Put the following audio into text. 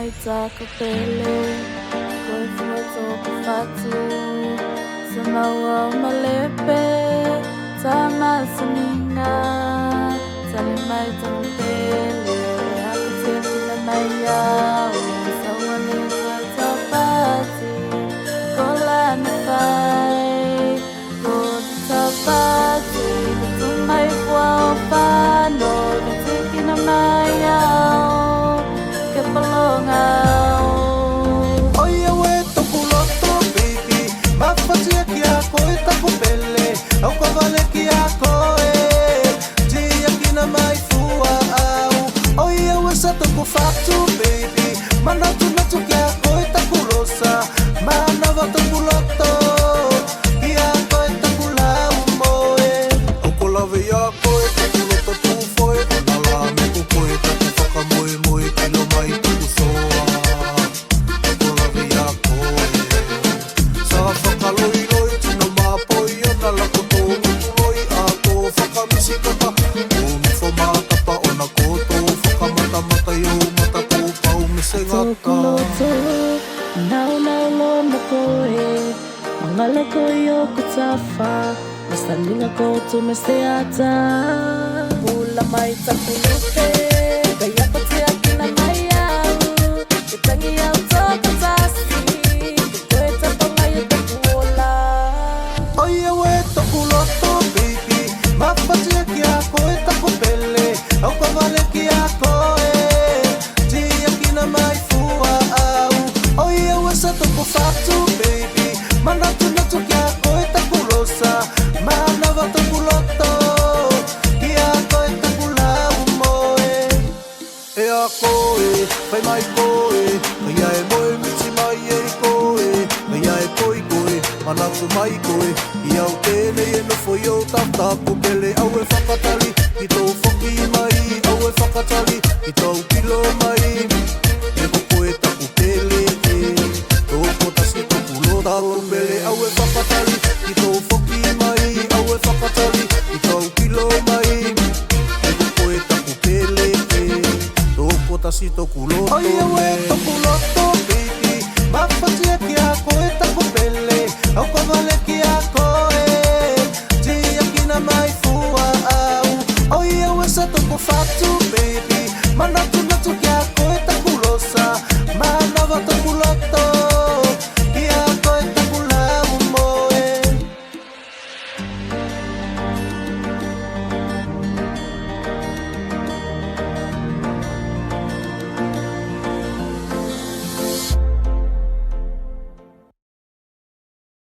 mai taka pele Koe fua tōku whatu Sa maua o malepe Ta masaninga Tani mai tamu pele Haka tina mai au Sa wani koe ta pati Ko lana whai Ko ta pati Ko mai fua o whano Ka tikina mai au Au kawale ki a koe Tia kina mai fua au Oi au esa tuku fatu baby Mana tunatu ki a koe taku rosa Mana wa tuku loto Ki a koe taku lau moe Au ko lawe a koe taku loto tu foe Nala me ku koe taku whaka moe moe Kilo mai tuku soa Au ko lawe a koe Sa whakaloi loi tino mapoi Ona lako Tōkuloto, nau nau lona koe Mangala koe o kutawha Mastaninga koto me se ata Mula mai takulote Kaya pati akina mai au Ke tangi au tōka tasi Ke koe taponga i takuola Oi au e tokuloto baby Mapati aki a koe taku pele Au kawale ki a koe Fatu baby Mana tunatu ki a koe taku rosa Mana wa taku loto Ki a koe taku lau moe E a koe, whai mai koe Kaya e moe miti mai e koe Kaya e koi koe, manatu mai koe I au tēnei e nofo i o tatapu pele Au e whakatali, i tō whoki mai Au e whakatali, i tau pilo mai E ko koe taku pele Taku pele au e whakatali I tō whoki mai Au e whakatali I tau kilo mai E ko koe taku pele Tōko tasi tōku loto Ai au e tōku loto baby Mawhati aki a koe taku pele Au kawale